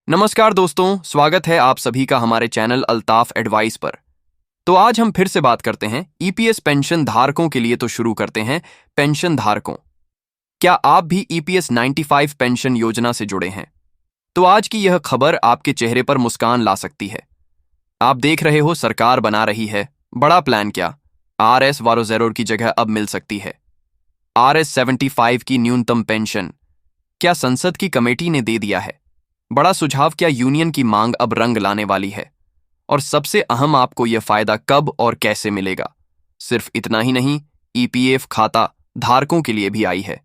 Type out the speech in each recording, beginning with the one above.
नमस्कार दोस्तों, स्वागत है आप सभी का हमारे चैनल अल्ताफ एडवाइस पर। तो आज हम फिर से बात करते हैं ईपीएस पेंशन धारकों के लिए। तो शुरू करते हैं पेंशन धारकों। क्या आप भी ईपीएस 95 पेंशन योजना से जुड़े हैं? तो आज की यह खबर आपके चेहरे पर मुस्कान ला सकती है। आप देख रहे हो, सरकार बना रही है बड़ा प्लान। क्या RS 404 की जगह अब मिल सकती है RS 75 की न्यूनतम पेंशन? क्या संसद की कमेटी ने दे दिया है बड़ा सुझाव? क्या यूनियन की मांग अब रंग लाने वाली है? और सबसे अहम, आपको यह फायदा कब और कैसे मिलेगा? सिर्फ इतना ही नहीं, ईपीएफ खाता धारकों के लिए भी आई है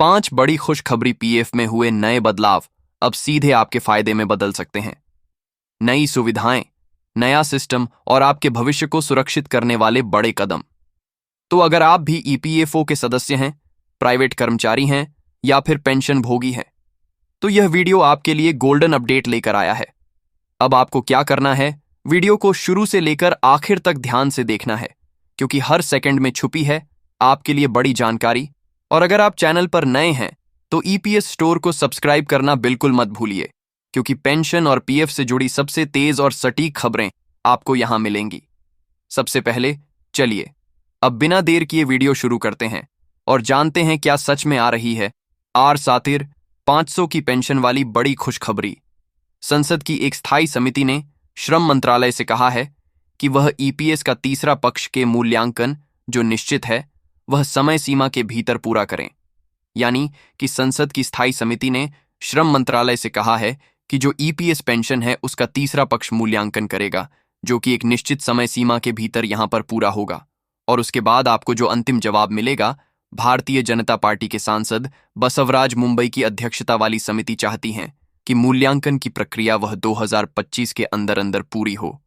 5 बड़ी खुशखबरी। पीएफ में हुए नए बदलाव अब सीधे आपके फायदे में बदल सकते हैं। नई सुविधाएं, नया सिस्टम और आपके भविष्य को सुरक्षित करने वाले बड़े कदम। तो अगर आप भी ईपीएफओ के सदस्य हैं, प्राइवेट कर्मचारी हैं या फिर पेंशन भोगी हैं, तो यह वीडियो आपके लिए गोल्डन अपडेट लेकर आया है। अब आपको क्या करना है, वीडियो को शुरू से लेकर आखिर तक ध्यान से देखना है, क्योंकि हर सेकंड में छुपी है आपके लिए बड़ी जानकारी। और अगर आप चैनल पर नए हैं तो ईपीएस स्टोर को सब्सक्राइब करना बिल्कुल मत भूलिए, क्योंकि पेंशन और पीएफ से जुड़ी सबसे तेज और सटीक खबरें आपको यहां मिलेंगी। सबसे पहले चलिए अब बिना देर किए वीडियो शुरू करते हैं और जानते हैं क्या सच में आ रही है R 500 की पेंशन वाली बड़ी खुशखबरी। संसद की एक स्थायी समिति ने श्रम मंत्रालय से कहा है कि वह ईपीएस का तीसरा पक्ष के मूल्यांकन जो निश्चित है वह समय सीमा के भीतर पूरा करें। यानी कि संसद की स्थायी समिति ने श्रम मंत्रालय से कहा है कि जो ईपीएस पेंशन है उसका तीसरा पक्ष मूल्यांकन करेगा, जो कि एक निश्चित समय सीमा के भीतर यहां पर पूरा होगा। और उसके बाद आपको जो अंतिम जवाब मिलेगा, भारतीय जनता पार्टी के सांसद बसवराज मुंबई की अध्यक्षता वाली समिति चाहती हैं कि मूल्यांकन की प्रक्रिया वह 2025 के अंदर अंदर पूरी हो।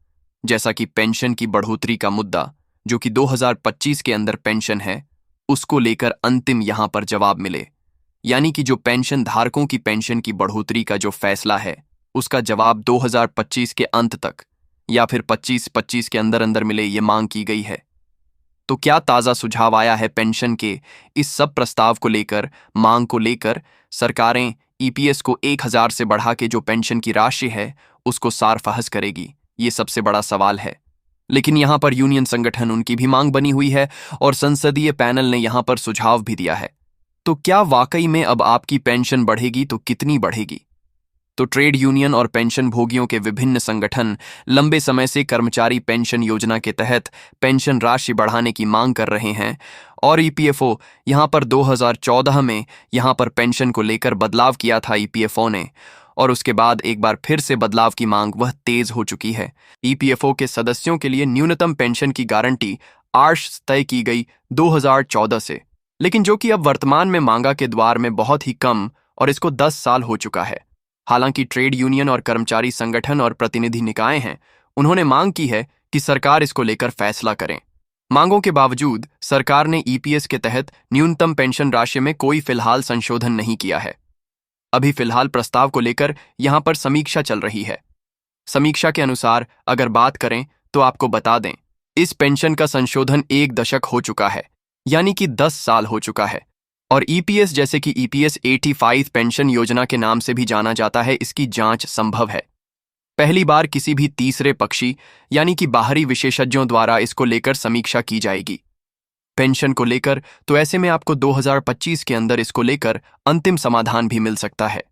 जैसा कि पेंशन की बढ़ोतरी का मुद्दा, जो कि 2025 के अंदर पेंशन है, उसको लेकर अंतिम यहां पर जवाब मिले। यानी कि जो पेंशन धारकों की पेंशन की बढ़ोतरी का जो फैसला है उसका जवाब 2025 के अंत तक या फिर 25 के अंदर अंदर मिले, ये मांग की गई है। तो क्या ताज़ा सुझाव आया है पेंशन के इस सब प्रस्ताव को लेकर, मांग को लेकर? सरकारें ईपीएस को 1000 से बढ़ा के जो पेंशन की राशि है उसको सारफहस करेगी, ये सबसे बड़ा सवाल है। लेकिन यहां पर यूनियन संगठन, उनकी भी मांग बनी हुई है और संसदीय पैनल ने यहां पर सुझाव भी दिया है। तो क्या वाकई में अब आपकी पेंशन बढ़ेगी? तो कितनी बढ़ेगी? तो ट्रेड यूनियन और पेंशन भोगियों के विभिन्न संगठन लंबे समय से कर्मचारी पेंशन योजना के तहत पेंशन राशि बढ़ाने की मांग कर रहे हैं। और ईपीएफओ यहां पर 2014 में यहां पर पेंशन को लेकर बदलाव किया था ईपीएफओ ने, और उसके बाद एक बार फिर से बदलाव की मांग वह तेज हो चुकी है। ईपीएफओ के सदस्यों के लिए न्यूनतम पेंशन की गारंटी आज तय की गई 2014 से, लेकिन जो कि अब वर्तमान में मांगा के द्वार में बहुत ही कम, और इसको 10 साल हो चुका है। हालांकि ट्रेड यूनियन और कर्मचारी संगठन और प्रतिनिधि निकाय हैं, उन्होंने मांग की है कि सरकार इसको लेकर फैसला करें। मांगों के बावजूद सरकार ने ईपीएस के तहत न्यूनतम पेंशन राशि में कोई फिलहाल संशोधन नहीं किया है। अभी फिलहाल प्रस्ताव को लेकर यहां पर समीक्षा चल रही है। समीक्षा के अनुसार अगर बात करें तो आपको बता दें, इस पेंशन का संशोधन 1 दशक हो चुका है, यानी कि 10 साल हो चुका है। और ईपीएस, जैसे कि ईपीएस 85 पेंशन योजना के नाम से भी जाना जाता है, इसकी जांच संभव है। पहली बार किसी भी तीसरे पक्षी यानी कि बाहरी विशेषज्ञों द्वारा इसको लेकर समीक्षा की जाएगी। पेंशन को लेकर तो ऐसे में आपको 2025 के अंदर इसको लेकर अंतिम समाधान भी मिल सकता है।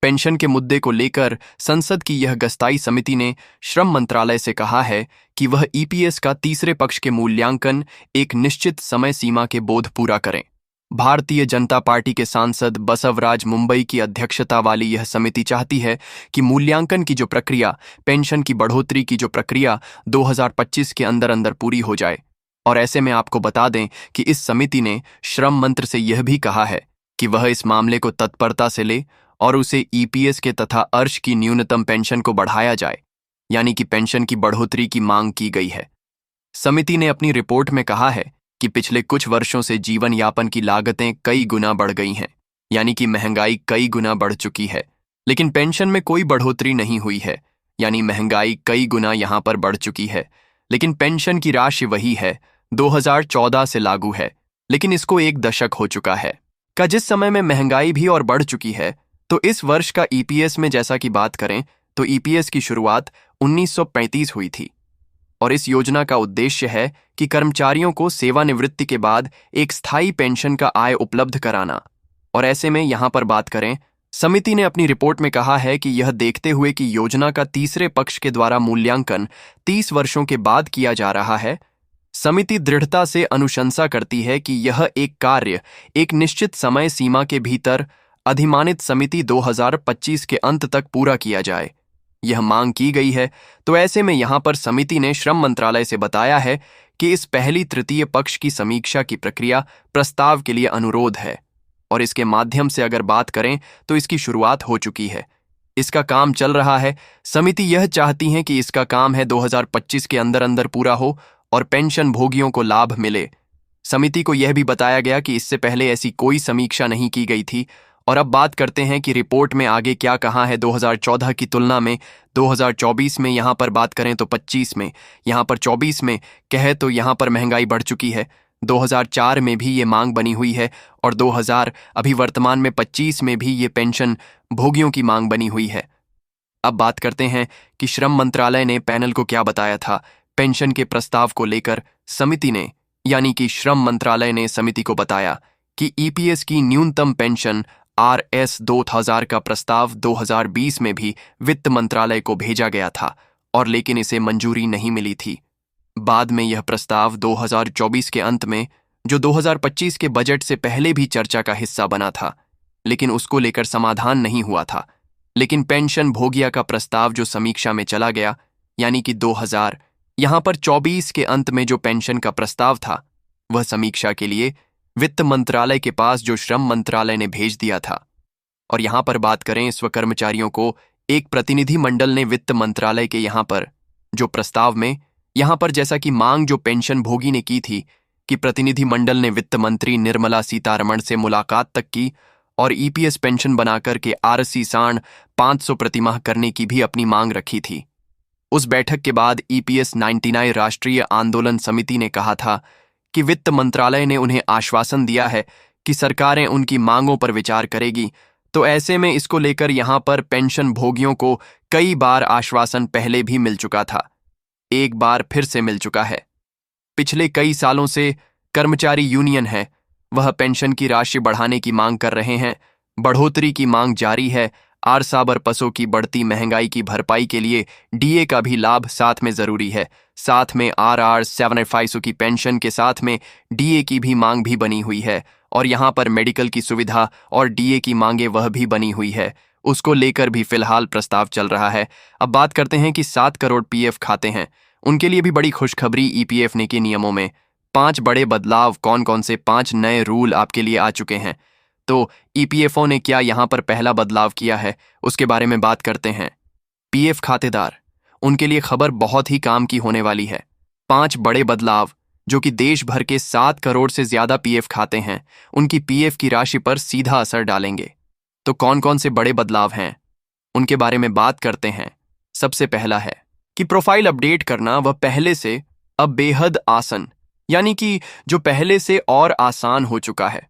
पेंशन के मुद्दे को लेकर संसद की यह स्थायी समिति ने श्रम मंत्रालय से कहा है कि वह ईपीएस का तीसरे पक्ष के मूल्यांकन एक निश्चित समय सीमा के बोध पूरा करें। भारतीय जनता पार्टी के सांसद बसवराज मुंबई की अध्यक्षता वाली यह समिति चाहती है कि मूल्यांकन की जो प्रक्रिया, पेंशन की बढ़ोतरी की जो प्रक्रिया 2025 के अंदर अंदर पूरी हो जाए। और ऐसे में आपको बता दें कि इस समिति ने श्रम मंत्री से यह भी कहा है कि वह इस मामले को तत्परता से ले और उसे ईपीएस के तथा अर्श की न्यूनतम पेंशन को बढ़ाया जाए, यानी कि पेंशन की बढ़ोतरी की मांग की गई है। समिति ने अपनी रिपोर्ट में कहा है कि पिछले कुछ वर्षों से जीवन यापन की लागतें कई गुना बढ़ गई हैं, यानी कि महंगाई कई गुना बढ़ चुकी है, लेकिन पेंशन में कोई बढ़ोतरी नहीं हुई है। यानी महंगाई कई गुना यहां पर बढ़ चुकी है, लेकिन पेंशन की राशि वही है, 2014 से लागू है, लेकिन इसको 1 दशक हो चुका है। जिस समय में महंगाई भी और बढ़ चुकी है, तो इस वर्ष का ईपीएस में जैसा कि बात करें तो ईपीएस की शुरुआत 1935 हुई थी और इस योजना का उद्देश्य है कि कर्मचारियों को सेवानिवृत्ति के बाद एक स्थायी पेंशन का आय उपलब्ध कराना। और ऐसे में यहां पर बात करें, समिति ने अपनी रिपोर्ट में कहा है कि यह देखते हुए कि योजना का तीसरे पक्ष के द्वारा मूल्यांकन 30 वर्षों के बाद किया जा रहा है, समिति दृढ़ता से अनुशंसा करती है कि यह एक कार्य एक निश्चित समय सीमा के भीतर अधिमानित समिति 2025 के अंत तक पूरा किया जाए। यह मांग की गई है। तो ऐसे में यहां पर समिति ने श्रम मंत्रालय से बताया है कि इस पहली तृतीय पक्ष की समीक्षा की प्रक्रिया प्रस्ताव के लिए अनुरोध है और इसके माध्यम से अगर बात करें तो इसकी शुरुआत हो चुकी है। इसका काम चल रहा है। समिति यह चाहती है कि इसका काम है 2025 के अंदर अंदर पूरा हो और पेंशन भोगियों को लाभ मिले। समिति को यह भी बताया गया कि इससे पहले ऐसी कोई समीक्षा नहीं की गई थी। और अब बात करते हैं कि रिपोर्ट में आगे क्या कहा है 2014 की तुलना में 2024 में। यहाँ पर बात करें तो 25 में, यहाँ पर 24 में कहे तो यहाँ पर महंगाई बढ़ चुकी है। 2004 में भी ये मांग बनी हुई है और 2000 अभी वर्तमान में 25 में भी ये पेंशन भोगियों की मांग बनी हुई है। अब बात करते हैं कि श्रम मंत्रालय ने पैनल को क्या बताया था पेंशन के प्रस्ताव को लेकर। समिति ने यानी कि श्रम मंत्रालय ने समिति को बताया कि ईपीएस की न्यूनतम पेंशन RS 2000 का प्रस्ताव 2020 में भी वित्त मंत्रालय को भेजा गया था और लेकिन इसे मंजूरी नहीं मिली थी। बाद में यह प्रस्ताव 2024 के अंत में, जो 2025 के बजट से पहले भी चर्चा का हिस्सा बना था, लेकिन उसको लेकर समाधान नहीं हुआ था। लेकिन पेंशन भोगिया का प्रस्ताव जो समीक्षा में चला गया, यानी कि 2000 यहाँ पर 24 के अंत में जो पेंशन का प्रस्ताव था वह समीक्षा के लिए वित्त मंत्रालय के पास जो श्रम मंत्रालय ने भेज दिया था। और यहां पर बात करें स्व कर्मचारियों को एक प्रतिनिधि मंडल ने वित्त मंत्रालय के यहां पर जो प्रस्ताव में यहां पर जैसा कि मांग जो पेंशन भोगी ने की थी कि प्रतिनिधि मंडल ने वित्त मंत्री निर्मला सीतारमण से मुलाकात तक की और ईपीएस पेंशन बनाकर के RC साढ़ 500 प्रतिमाह करने की भी अपनी मांग रखी थी। उस बैठक के बाद ईपीएस 99 राष्ट्रीय आंदोलन समिति ने कहा था कि वित्त मंत्रालय ने उन्हें आश्वासन दिया है कि सरकारें उनकी मांगों पर विचार करेगी। तो ऐसे में इसको लेकर यहां पर पेंशन भोगियों को कई बार आश्वासन पहले भी मिल चुका था, एक बार फिर से मिल चुका है। पिछले कई सालों से कर्मचारी यूनियन है वह पेंशन की राशि बढ़ाने की मांग कर रहे हैं। बढ़ोतरी की मांग जारी है। आरसा बरपसों की बढ़ती महंगाई की भरपाई के लिए डीए का भी लाभ साथ में जरूरी है। साथ में RR 75 की पेंशन के साथ में डीए की भी मांग भी बनी हुई है और यहाँ पर मेडिकल की सुविधा और डीए की मांगे वह भी बनी हुई है। उसको लेकर भी फिलहाल प्रस्ताव चल रहा है। अब बात करते हैं कि 7 करोड़ पीएफ खाते हैं, उनके लिए भी बड़ी खुशखबरी ईपीएफ ने के नियमों में 5 बड़े बदलाव। कौन कौन से 5 नए रूल आपके लिए आ चुके हैं? तो ईपीएफओ ने क्या यहाँ पर पहला बदलाव किया है उसके बारे में बात करते हैं। पीएफ खातेदार, उनके लिए खबर बहुत ही काम की होने वाली है। 5 बड़े बदलाव जो कि देश भर के 7 करोड़ से ज्यादा पीएफ खाते हैं उनकी पीएफ की राशि पर सीधा असर डालेंगे। तो कौन कौन से बड़े बदलाव हैं उनके बारे में बात करते हैं। सबसे पहला है कि प्रोफाइल अपडेट करना वह पहले से अब बेहद आसान, यानी कि जो पहले से और आसान हो चुका है।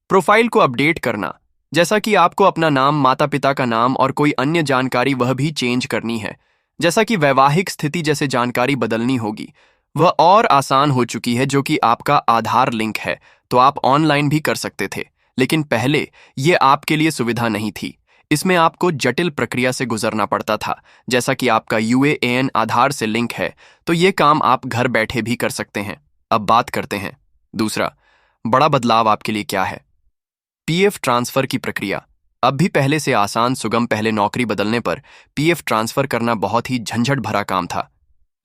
प्रोफाइल को अपडेट करना, जैसा कि आपको अपना नाम, माता पिता का नाम और कोई अन्य जानकारी वह भी चेंज करनी है, जैसा कि वैवाहिक स्थिति जैसे जानकारी बदलनी होगी, वह और आसान हो चुकी है। जो कि आपका आधार लिंक है तो आप ऑनलाइन भी कर सकते थे, लेकिन पहले ये आपके लिए सुविधा नहीं थी। इसमें आपको जटिल प्रक्रिया से गुजरना पड़ता था। जैसा कि आपका UAN आधार से लिंक है तो ये काम आप घर बैठे भी कर सकते हैं। अब बात करते हैं दूसरा बड़ा बदलाव आपके लिए क्या है। पीएफ ट्रांसफर की प्रक्रिया अब भी पहले से आसान, सुगम। पहले नौकरी बदलने पर पीएफ ट्रांसफर करना बहुत ही झंझट भरा काम था,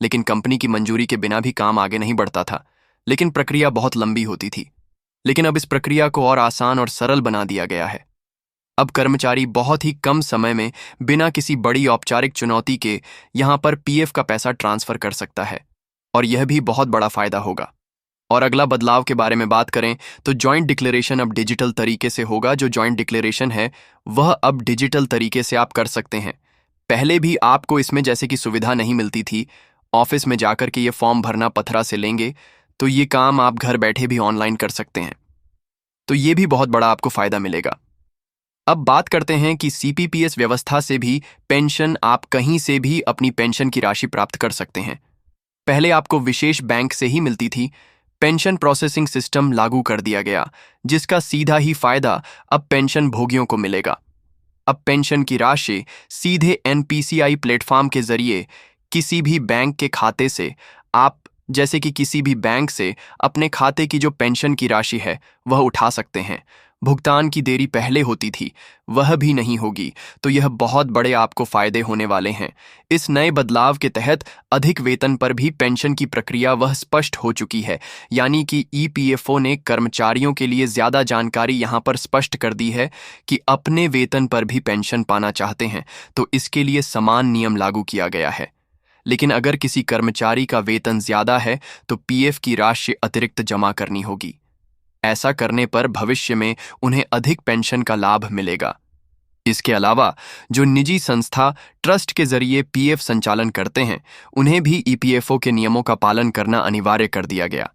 लेकिन कंपनी की मंजूरी के बिना भी काम आगे नहीं बढ़ता था, लेकिन प्रक्रिया बहुत लंबी होती थी। लेकिन अब इस प्रक्रिया को और आसान और सरल बना दिया गया है। अब कर्मचारी बहुत ही कम समय में बिना किसी बड़ी औपचारिक चुनौती के यहां पर पीएफ का पैसा ट्रांसफर कर सकता है और यह भी बहुत बड़ा फायदा होगा। और अगला बदलाव के बारे में बात करें तो जॉइंट डिक्लेरेशन अब डिजिटल तरीके से होगा। जो जॉइंट डिक्लेरेशन है वह अब डिजिटल तरीके से आप कर सकते हैं। पहले भी आपको इसमें जैसे कि सुविधा नहीं मिलती थी, ऑफिस में जाकर के ये फॉर्म भरना पथरा से लेंगे, तो ये काम आप घर बैठे भी ऑनलाइन कर सकते हैं। तो ये भी बहुत बड़ा आपको फायदा मिलेगा। अब बात करते हैं कि सीपीपीएस व्यवस्था से भी पेंशन आप कहीं से भी अपनी पेंशन की राशि प्राप्त कर सकते हैं। पहले आपको विशेष बैंक से ही मिलती थी। पेंशन प्रोसेसिंग सिस्टम लागू कर दिया गया, जिसका सीधा ही फायदा अब पेंशन भोगियों को मिलेगा। अब पेंशन की राशि सीधे एनपीसीआई प्लेटफॉर्म के जरिए किसी भी बैंक के खाते से आप जैसे कि किसी भी बैंक से अपने खाते की जो पेंशन की राशि है वह उठा सकते हैं। भुगतान की देरी पहले होती थी, वह भी नहीं होगी। तो यह बहुत बड़े आपको फायदे होने वाले हैं। इस नए बदलाव के तहत अधिक वेतन पर भी पेंशन की प्रक्रिया वह स्पष्ट हो चुकी है, यानी कि ईपीएफओ ने कर्मचारियों के लिए ज्यादा जानकारी यहां पर स्पष्ट कर दी है कि अपने वेतन पर भी पेंशन पाना चाहते हैं तो इसके लिए समान नियम लागू किया गया है। लेकिन अगर किसी कर्मचारी का वेतन ज्यादा है तो पीएफ की राशि अतिरिक्त जमा करनी होगी। ऐसा करने पर भविष्य में उन्हें अधिक पेंशन का लाभ मिलेगा। इसके अलावा जो निजी संस्था ट्रस्ट के जरिए पीएफ संचालन करते हैं, उन्हें भी ईपीएफओ के नियमों का पालन करना अनिवार्य कर दिया गया।